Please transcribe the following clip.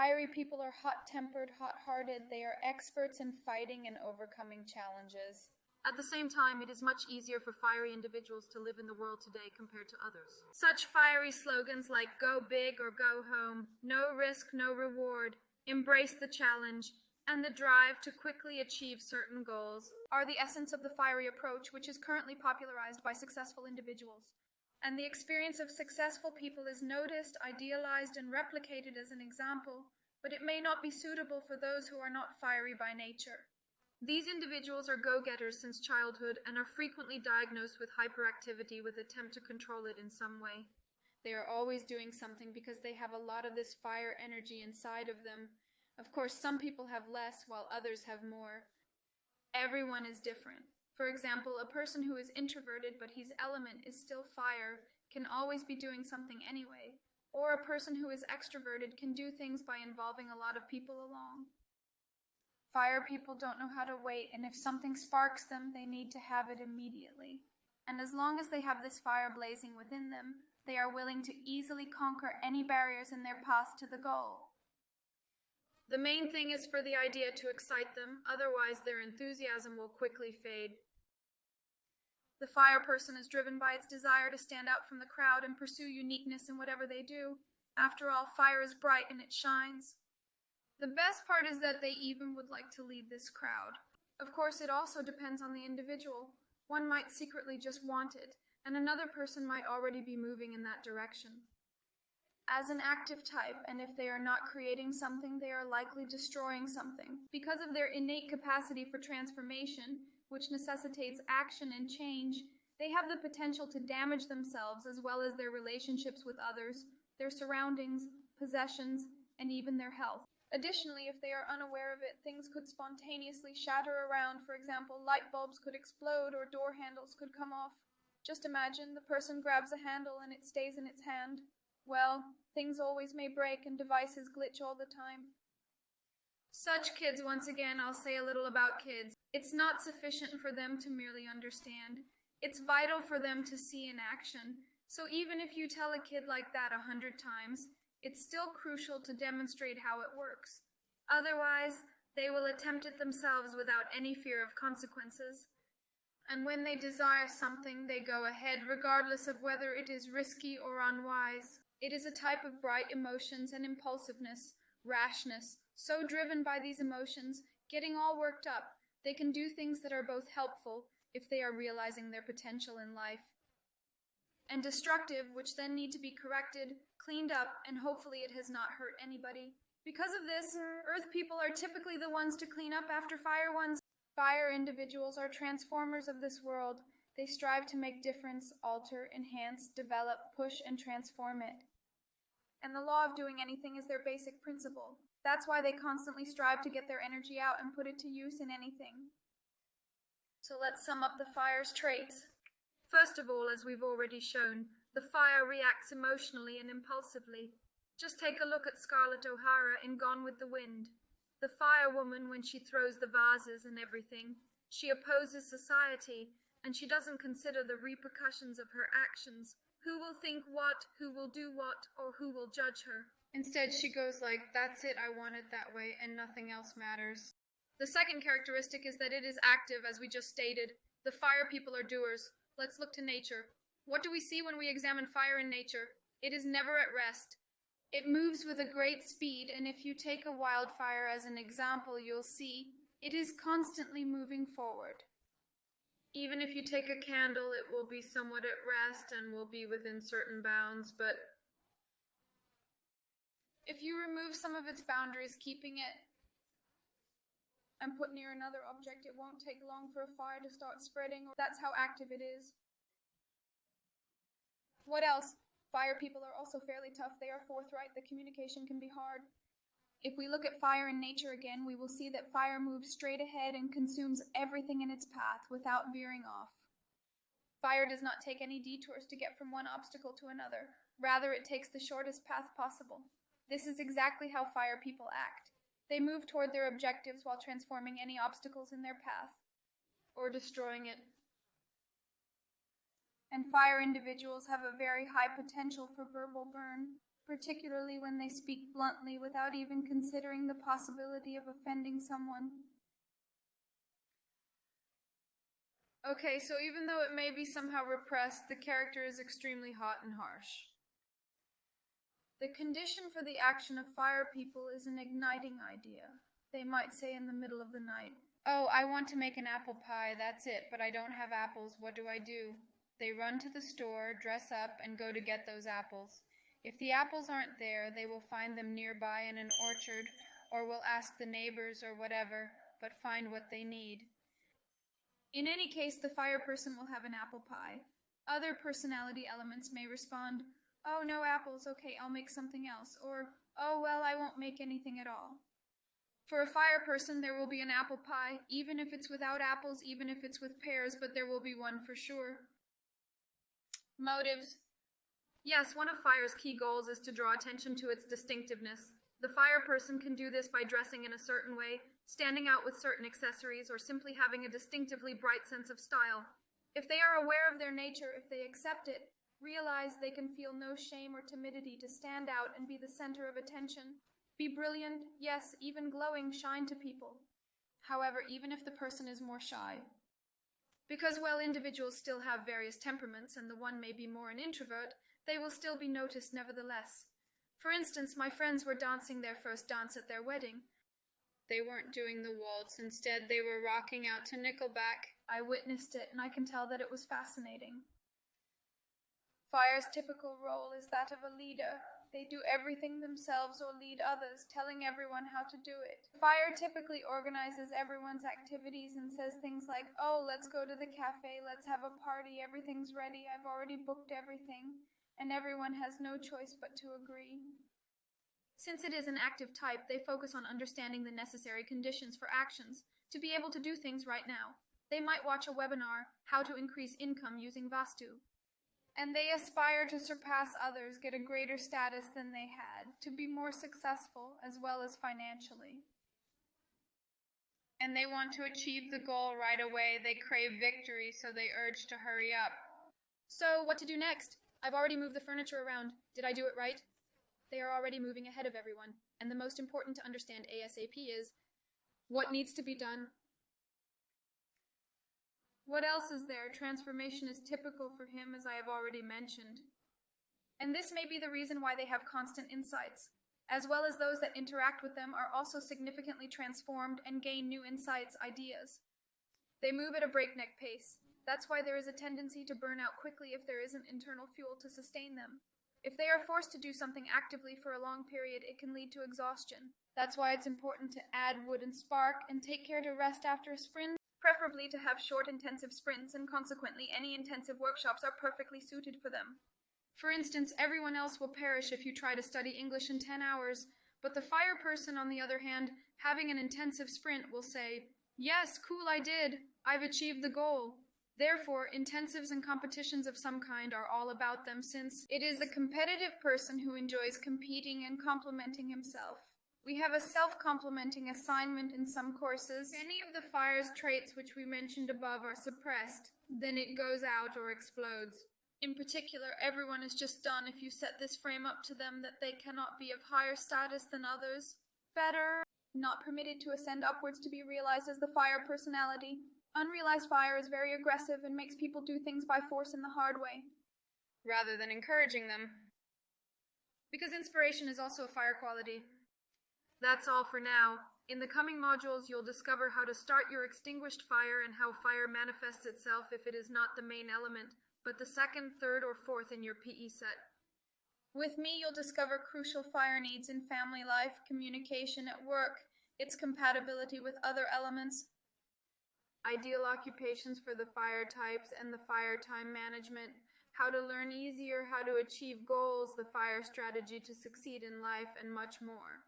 Fiery people are hot-tempered, hot-hearted. They are experts in fighting and overcoming challenges. At the same time, it is much easier for fiery individuals to live in the world today compared to others. Such fiery slogans like "Go big or go home," "No risk, no reward," "Embrace the challenge," and the drive to quickly achieve certain goals are the essence of the fiery approach, which is currently popularized by successful individuals. And the experience of successful people is noticed, idealized, and replicated as an example, but it may not be suitable for those who are not fiery by nature. These individuals are go-getters since childhood and are frequently diagnosed with hyperactivity with attempt to control it in some way. They are always doing something because they have a lot of this fire energy inside of them. Of course, some people have less while others have more. Everyone is different. For example, a person who is introverted but whose element is still fire can always be doing something anyway. Or a person who is extroverted can do things by involving a lot of people along. Fire people don't know how to wait, and if something sparks them, they need to have it immediately. And as long as they have this fire blazing within them, they are willing to easily conquer any barriers in their path to the goal. The main thing is for the idea to excite them, otherwise their enthusiasm will quickly fade. The fire person is driven by its desire to stand out from the crowd and pursue uniqueness in whatever they do. After all, fire is bright and it shines. The best part is that they even would like to lead this crowd. Of course, it also depends on the individual. One might secretly just want it, and another person might already be moving in that direction. As an active type, and if they are not creating something, they are likely destroying something. Because of their innate capacity for transformation, which necessitates action and change, they have the potential to damage themselves as well as their relationships with others, their surroundings, possessions, and even their health. Additionally, if they are unaware of it, things could spontaneously shatter around. For example, light bulbs could explode or door handles could come off. Just imagine the person grabs a handle and it stays in its hand. Well, things always may break and devices glitch all the time. Such kids, once again, I'll say a little about kids. It's not sufficient for them to merely understand. It's vital for them to see in action. So even if you tell a kid like that 100 times, it's still crucial to demonstrate how it works. Otherwise, they will attempt it themselves without any fear of consequences. And when they desire something, they go ahead regardless of whether it is risky or unwise. It is a type of bright emotions and impulsiveness, rashness, so driven by these emotions, getting all worked up, they can do things that are both helpful, if they are realizing their potential in life, and destructive, which then need to be corrected, cleaned up, and hopefully it has not hurt anybody. Because of this, earth people are typically the ones to clean up after fire ones. Fire individuals are transformers of this world. They strive to make difference, alter, enhance, develop, push, and transform it. And the law of doing anything is their basic principle. That's why they constantly strive to get their energy out and put it to use in anything. So let's sum up the fire's traits. First of all, as we've already shown, the fire reacts emotionally and impulsively. Just take a look at Scarlett O'Hara in Gone with the Wind. The fire woman, when she throws the vases and everything, she opposes society, and she doesn't consider the repercussions of her actions. Who will think what, who will do what, or who will judge her? Instead, she goes like, that's it, I want it that way, and nothing else matters. The second characteristic is that it is active, as we just stated. The fire people are doers. Let's look to nature. What do we see when we examine fire in nature? It is never at rest. It moves with a great speed, and if you take a wildfire as an example, you'll see it is constantly moving forward. Even if you take a candle, it will be somewhat at rest and will be within certain bounds, but if you remove some of its boundaries, keeping it and put near another object, it won't take long for a fire to start spreading. That's how active it is. What else? Fire people are also fairly tough. They are forthright. The communication can be hard. If we look at fire in nature again, we will see that fire moves straight ahead and consumes everything in its path without veering off. Fire does not take any detours to get from one obstacle to another. Rather, it takes the shortest path possible. This is exactly how fire people act. They move toward their objectives while transforming any obstacles in their path, or destroying it. And fire individuals have a very high potential for verbal burn. particularly when they speak bluntly without even considering the possibility of offending someone. Okay, so even though it may be somehow repressed, the character is extremely hot and harsh. The condition for the action of fire people is an igniting idea. They might say in the middle of the night, "Oh, I want to make an apple pie, that's it, but I don't have apples, what do I do?" They run to the store, dress up, and go to get those apples. If the apples aren't there, they will find them nearby in an orchard, or will ask the neighbors or whatever, but find what they need. In any case, the fire person will have an apple pie. Other personality elements may respond, "Oh, no apples, okay, I'll make something else," or, "Oh, well, I won't make anything at all." For a fire person, there will be an apple pie, even if it's without apples, even if it's with pears, but there will be one for sure. Motives. Yes, one of fire's key goals is to draw attention to its distinctiveness. The fire person can do this by dressing in a certain way, standing out with certain accessories, or simply having a distinctively bright sense of style. If they are aware of their nature, if they accept it, realize they can feel no shame or timidity to stand out and be the center of attention, be brilliant, yes, even glowing, shine to people. However, even if the person is more shy. Because while individuals still have various temperaments, and the one may be more an introvert, they will still be noticed nevertheless. For instance, my friends were dancing their first dance at their wedding. They weren't doing the waltz, instead they were rocking out to Nickelback. I witnessed it, and I can tell that it was fascinating. Fire's typical role is that of a leader. They do everything themselves or lead others, telling everyone how to do it. Fire typically organizes everyone's activities and says things like, "Oh, let's go to the cafe, let's have a party, everything's ready, I've already booked everything," and everyone has no choice but to agree. Since it is an active type, they focus on understanding the necessary conditions for actions, to be able to do things right now. They might watch a webinar, How to Increase Income Using Vastu. And they aspire to surpass others, get a greater status than they had, to be more successful as well as financially. And they want to achieve the goal right away. They crave victory, so they urge to hurry up. So, what to do next? I've already moved the furniture around. Did I do it right? They are already moving ahead of everyone, and the most important to understand ASAP is what needs to be done. What else is there? Transformation is typical for him, as I have already mentioned. And this may be the reason why they have constant insights, as well as those that interact with them are also significantly transformed and gain new insights, ideas. They move at a breakneck pace. That's why there is a tendency to burn out quickly if there isn't internal fuel to sustain them. If they are forced to do something actively for a long period, it can lead to exhaustion. That's why it's important to add wood and spark and take care to rest after a sprint, preferably to have short intensive sprints, and consequently any intensive workshops are perfectly suited for them. For instance, everyone else will perish if you try to study English in 10 hours, but the fire person, on the other hand, having an intensive sprint will say, "Yes, cool, I did. I've achieved the goal." Therefore, intensives and competitions of some kind are all about them, since it is the competitive person who enjoys competing and complimenting himself. We have a self-complimenting assignment in some courses. If any of the fire's traits which we mentioned above are suppressed, then it goes out or explodes. In particular, everyone is just done if you set this frame up to them that they cannot be of higher status than others. Better, not permitted to ascend upwards to be realized as the fire personality. Unrealized fire is very aggressive and makes people do things by force in the hard way, rather than encouraging them. Because inspiration is also a fire quality. That's all for now. In the coming modules, you'll discover how to start your extinguished fire and how fire manifests itself if it is not the main element, but the second, third, or fourth in your PE set. With me, you'll discover crucial fire needs in family life, communication at work, its compatibility with other elements, ideal occupations for the fire types, and the fire time management, how to learn easier, how to achieve goals, the fire strategy to succeed in life, and much more.